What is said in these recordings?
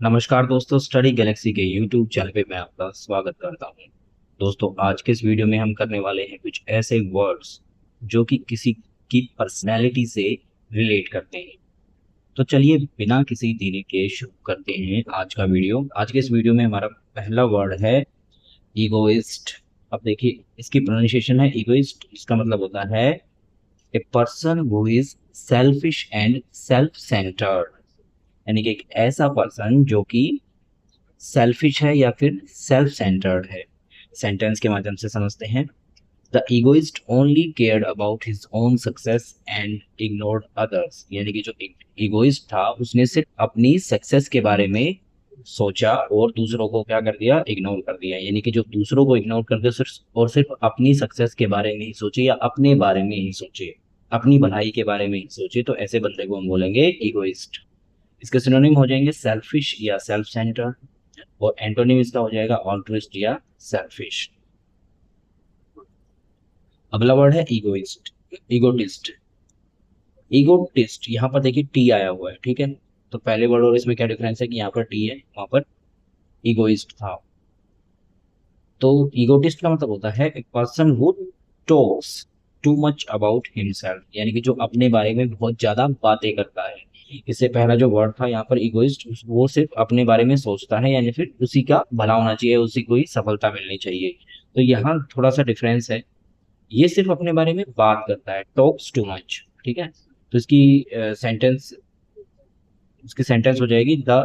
नमस्कार दोस्तों, study Galaxy के यूट्यूब चैनल पे मैं आपका स्वागत करता हूं। दोस्तों, आज के इस वीडियो में हम करने वाले हैं कुछ ऐसे वर्ड्स जो कि किसी की पर्सनैलिटी से रिलेट करते हैं। तो चलिए बिना किसी देरी के शुरू करते हैं आज का वीडियो। आज के इस वीडियो में हमारा पहला वर्ड है ईगोइस्ट। अब देखिए, इसकी प्रोनाउंसिएशन है ईगोइस्ट। इसका मतलब होता है a person who is selfish and self centred, यानी कि एक ऐसा पर्सन जो कि सेल्फिश है या फिर सेल्फ सेंटर्ड है। सेंटेंस के माध्यम से समझते हैं। The egoist only cared about his own success and ignored others, यानी कि जो इगोइस्ट था उसने सिर्फ अपनी सक्सेस के बारे में सोचा और दूसरों को क्या कर दिया, इग्नोर कर दिया। यानी कि जो दूसरों को इग्नोर कर दिया सिर्फ अपनी सक्सेस के बारे में ही सोचे या अपने बारे में ही सोचे, अपनी भलाई के बारे में ही सोचे, तो ऐसे बंदे को हम बोलेंगे इगोइस्ट। इसके सिनोनिम हो जाएंगे सेल्फिश या सेल्फ सेंटर्ड, और एंटोनिम इसका हो जाएगा ऑल्ट्रिस्ट या सेल्फिश। अगला वर्ड है इगोइस्ट, इगोटिस्ट। इगोटिस्ट यहाँ पर देखिए टी आया हुआ है, ठीक है। तो पहले वर्ड और इसमें क्या डिफरेंस है कि यहाँ पर टी है, वहां पर इगोइस्ट था। तो इगोटिस्ट का मतलब होता है एक person who talks too much about himself, यानी कि जो अपने बारे में बहुत ज्यादा बातें करता है। इससे पहला जो वर्ड था यहाँ पर इगोइस्ट, वो सिर्फ अपने बारे में सोचता है, यानी फिर उसी का भला होना चाहिए, उसी को ही सफलता मिलनी चाहिए। तो यहाँ थोड़ा सा डिफरेंस है। ये सिर्फ अपने बारे में बात करता है, टॉक्स टू मच, ठीक है। तो सेंटेंस इसकी सेंटेंस हो जाएगी the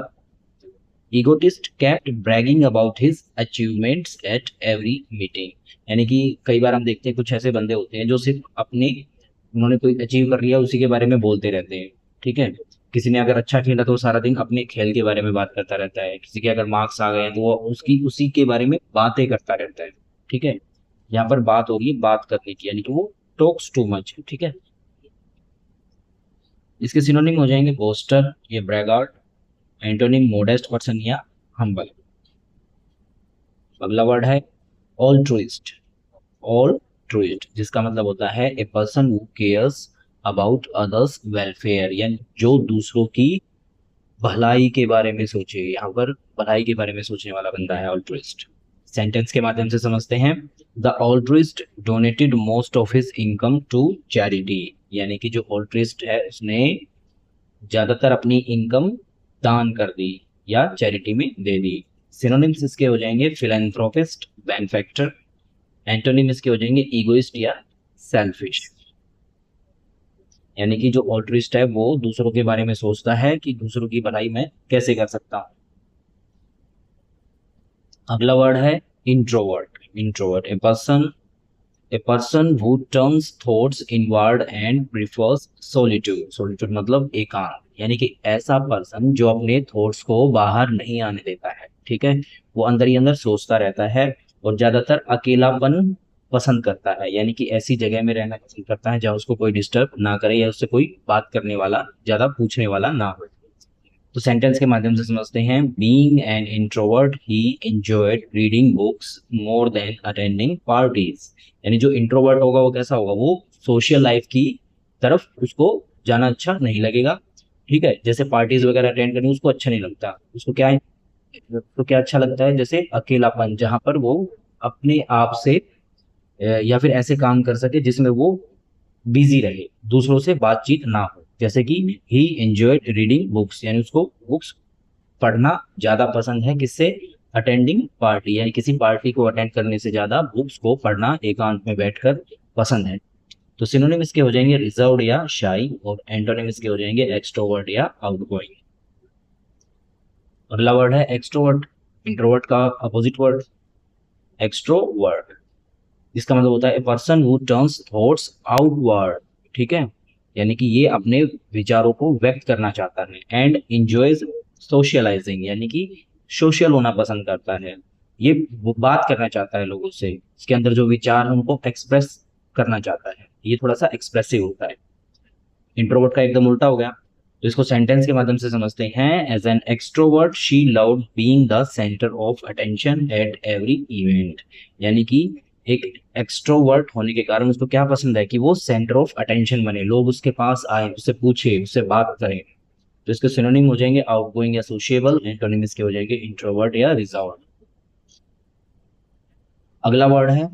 egotist kept bragging about his achievements at every meeting, यानी कि कई बार हम देखते हैं कुछ ऐसे बंदे होते हैं जो सिर्फ अपने, उन्होंने कोई अचीव कर लिया उसी के बारे में बोलते रहते हैं, ठीक है। किसी ने अगर अच्छा खेला तो वो सारा दिन अपने खेल के बारे में बात करता रहता है, किसी के अगर मार्क्स आ गए हैं तो वो उसकी उसी के बारे में बातें करता रहता है, ठीक है। यहाँ पर बात हो रही है बात करने की, यानी कि वो टॉक्स टू मच, ठीक है। इसके सिनोनिम हो जाएंगे बोस्टर या ब्रैगार्ट, एंटोनिम मोडेस्ट पर्सन या हम्बल। अगला वर्ड है ऑल्ट्रुइस्ट। ऑल्ट्रुइस्ट जिसका मतलब होता है a person who cares about others welfare, यानी जो दूसरों की भलाई के बारे में सोचे। यहाँ पर भलाई के बारे में सोचने वाला बंदा है ऑल्ट्रुइस्ट। सेंटेंस के माध्यम से समझते हैं। The altruist donated most of his income to charity, यानी कि जो ऑल्ट्रुइस्ट है उसने ज्यादातर अपनी इनकम दान कर दी या चैरिटी में दे दी। सिनोनिम्स इसके हो जाएंगे फिलैंथ्रोपिस्ट, बेनिफैक्टर। एंटोनिम इसके हो जाएंगे ईगोइस्ट या सेल्फिश, यानी कि जो ऑल्ट्रिस्ट है वो दूसरों के बारे में सोचता है कि दूसरों की भलाई मैं कैसे कर सकता हूँ। अगला वर्ड है introvert. Introvert A person who turns thoughts inward and prefers solitude. Solitude मतलब एकांत, यानी कि ऐसा पर्सन जो अपने थॉट्स को बाहर नहीं आने देता है, ठीक है। वो अंदर ही अंदर सोचता रहता है और ज्यादातर अकेलापन पसंद करता है, यानी कि ऐसी जगह में रहना पसंद करता है जहाँ उसको कोई डिस्टर्ब ना करे या उससे कोई बात करने वाला, ज्यादा पूछने वाला ना हो। तो सेंटेंस के माध्यम से समझते हैं। Being an introvert he enjoyed reading books more than attending parties, यानी जो इंट्रोवर्ट होगा वो कैसा होगा, वो सोशल लाइफ की तरफ उसको जाना अच्छा नहीं लगेगा, ठीक है। जैसे पार्टीज वगैरह अटेंड करनी उसको अच्छा नहीं लगता, उसको क्या है, तो क्या अच्छा लगता है, जैसे अकेलापन, जहां पर वो अपने आप से या फिर ऐसे काम कर सके जिसमें वो बिजी रहे, दूसरों से बातचीत ना हो। जैसे कि ही एंजॉयड रीडिंग बुक्स, यानी उसको बुक्स पढ़ना ज्यादा पसंद है, किससे, अटेंडिंग पार्टी, यानी किसी पार्टी को अटेंड करने से ज्यादा बुक्स को पढ़ना एकांत में बैठकर पसंद है। तो सिनोनिम इसके हो जाएंगे रिजर्व्ड या शाई, और एंटोनिम इसके हो जाएंगे एक्सट्रोवर्ट या आउटगोइंग। अगला वर्ड है एक्सट्रोवर्ट। इंट्रोवर्ट का अपोजिट वर्ड एक्सट्रोवर्ट, जिसका मतलब होता है a person who turns thoughts outward, ठीक है। यानी कि ये अपने विचारों को व्यक्त करना चाहता है। एंड इंजॉयज सोशलाइजिंग, यानी कि सोशल होना पसंद करता है, ये वो बात करना चाहता है लोगों से, इसके अंदर जो विचार है उनको एक्सप्रेस करना चाहता है, ये थोड़ा सा एक्सप्रेसिव होता है। इंट्रोवर्ट का एकदम उल्टा हो गया। तो इसको सेंटेंस के माध्यम से समझते हैं। As an extrovert she loved being the centre of attention at every event, यानी कि एक एक्सट्रोवर्ट होने के कारण उसको क्या पसंद है कि वो सेंटर ऑफ अटेंशन बने, लोग उसके पास आए, उससे पूछे, उससे बात करें। तो इसके सिनोनिम हो जाएंगे आउटगोइंग या सोशिएबल, एंटोनिम इसके हो जाएंगे इंट्रोवर्ट या रिजर्व्ड। अगला वर्ड है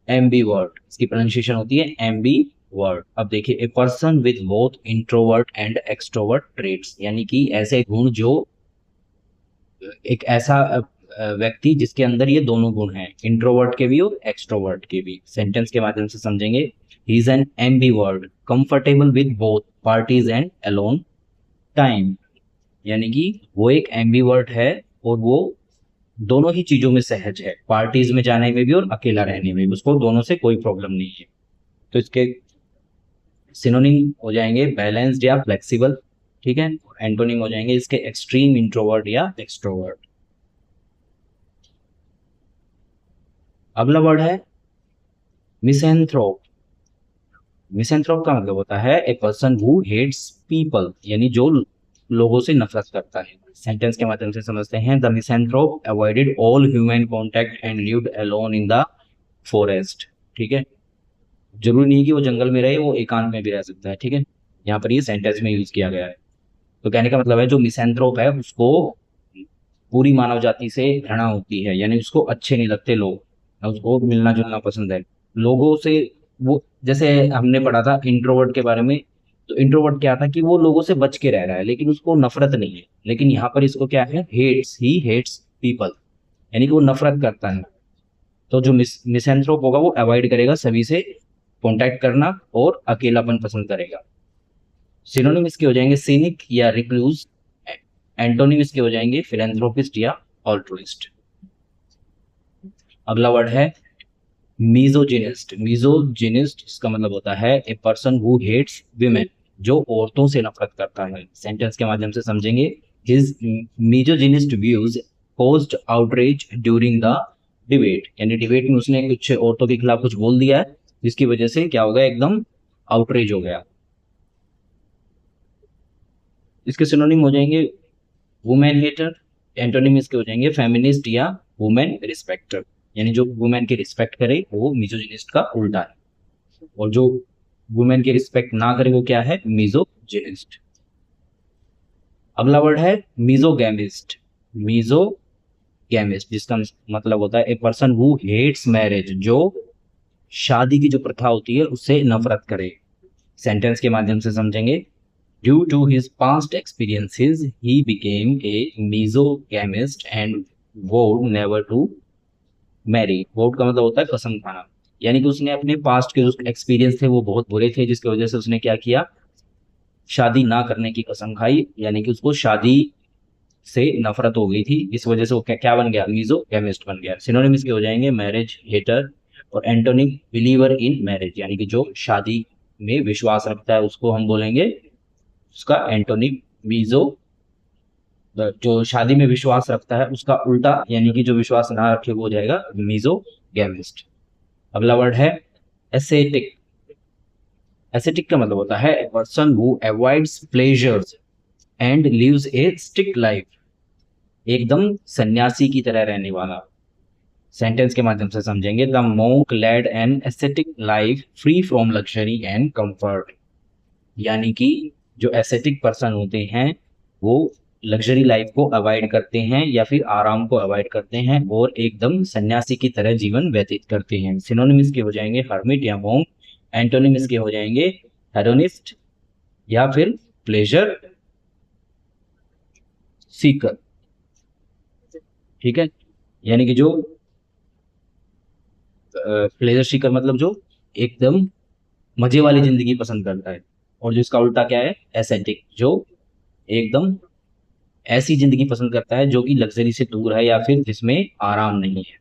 एम्बी वर्ड, इसकी प्रोनाउंसिएशन होती है एम्बी वर्ड। अब देखिए, a person with both introvert and extrovert traits, यानी कि ऐसे गुण जो, एक ऐसा व्यक्ति जिसके अंदर ये दोनों गुण हैं, इंट्रोवर्ट के भी और एक्सट्रोवर्ट के भी। सेंटेंस के माध्यम से समझेंगे। He is an ambivert comfortable with both parties and alone time, यानी कि वो एक एम्बीवर्ट है और वो दोनों ही चीजों में सहज है, पार्टीज में जाने में भी और अकेला रहने में भी, उसको दोनों से कोई प्रॉब्लम नहीं है। तो इसके सिनोनिम हो जाएंगे बैलेंस्ड या फ्लेक्सिबल, ठीक है। एंटोनिम हो जाएंगे इसके एक्सट्रीम इंट्रोवर्ट या एक्सट्रोवर्ट। अगला वर्ड है मिसैंथ्रोप। मिसैंथ्रोप का मतलब होता है a person who hates people, यानी जो लोगों से नफरत करता है। सेंटेंस के माध्यम से समझते हैं। The misanthrope avoided all human contact and lived alone in the forest, ठीक है। जरूरी नहीं कि वो जंगल में रहे, वो एकांत में भी रह सकता है, ठीक है। यहाँ पर ये सेंटेंस में यूज किया गया है। तो कहने का मतलब है जो मिसैंथ्रोप है उसको पूरी मानव जाति से घृणा होती है, यानी उसको अच्छे नहीं लगते लोग, उसको मिलना जुलना पसंद है लोगों से। वो जैसे हमने पढ़ा था इंट्रोवर्ट के बारे में, तो इंट्रोवर्ट क्या था कि वो लोगों से बच के रह रहा है, लेकिन उसको नफरत नहीं है। लेकिन यहाँ पर इसको क्या है, हेट्स, ही हेट्स पीपल, यानी कि वो नफरत करता है। तो जो मिसैंथ्रोप होगा वो अवॉइड करेगा सभी से कॉन्टैक्ट करना और अकेलापन पसंद करेगा। सिनोनिम इसके हो जाएंगे सिनिक या रिक्लूज, एंटोनिम इसके हो जाएंगे फिलेंथ्रोपिस्ट या ऑल्ट्रुइस्ट। अगला वर्ड है मीजोजिनिस्ट। मीजोजिनिस्ट इसका मतलब होता है a person who hates women, जो औरतों से नफरत करता है। सेंटेंस के माध्यम से समझेंगे। His misogynist views caused outrage during the debate, यानी डिबेट में उसने कुछ औरतों के खिलाफ कुछ बोल दिया है, जिसकी वजह से क्या हो गया, एकदम आउटरेज हो गया। इसके सिनोनिम हो जाएंगे वुमेन हेटर, एंटोनिम इसके हो जाएंगे फेमिनिस्ट या वुमेन रिस्पेक्टर, यानी जो वुमेन की रिस्पेक्ट करे वो मिजोजिनिस्ट का उल्टा है, और जो वुमेन की रिस्पेक्ट ना करे वो क्या है, मिजोजिनिस्ट। अगला वर्ड है मिजोगैमिस्ट। मिजोगैमिस्ट जिसका मतलब होता है a person who hates marriage, जो शादी की जो प्रथा होती है उससे नफरत करे। सेंटेंस के माध्यम से समझेंगे। Due to his past experiences, he became a mesogamist and vowed never to marry. Vowed का मतलब होता है कसम खाना, यानी कि उसने अपने पास्ट के जो एक्सपीरियंस थे वो बहुत बुरे थे, जिसकी वजह से उसने क्या किया, शादी ना करने की कसम खाई, यानी कि उसको शादी से नफरत हो गई थी। इस वजह से वो क्या बन गया, मीजोगैमिस्ट बन गया। सिनोनिम इसके हो जाएंगे मैरिज हेटर और एंटोनिम बिलीवर इन मैरिज, यानी कि जो शादी में विश्वास रखता है उसको हम बोलेंगे उसका एंटोनिम मीजो। जो शादी में विश्वास रखता है उसका उल्टा, यानी कि जो विश्वास ना रखे वो हो जाएगा मीजोगैमिस्ट। अगला वर्ड है एसेटिक। एसेटिक का मतलब होता है person who avoids pleasures and lives a strict life, एकदम सन्यासी की तरह रहने वाला। सेंटेंस के माध्यम से समझेंगे। The monk led an ascetic life free from luxury and comfort, यानी कि जो एस्थेटिक पर्सन होते हैं वो लग्जरी लाइफ को अवॉइड करते हैं या फिर आराम को अवॉइड करते हैं और एकदम सन्यासी की तरह जीवन व्यतीत करते हैं। सिनोनिम्स के हो जाएंगे हर्मिट या मोंक, एंटोनिम्स के हो जाएंगे हेडोनिस्ट या फिर प्लेजर सीकर, ठीक है। यानी कि जो प्लेजर सीकर मतलब जो एकदम मजे वाली जिंदगी पसंद करता है, और जो इसका उल्टा क्या है, एसेटिक, जो एकदम ऐसी जिंदगी पसंद करता है जो कि लग्जरी से दूर है या फिर जिसमें आराम नहीं है।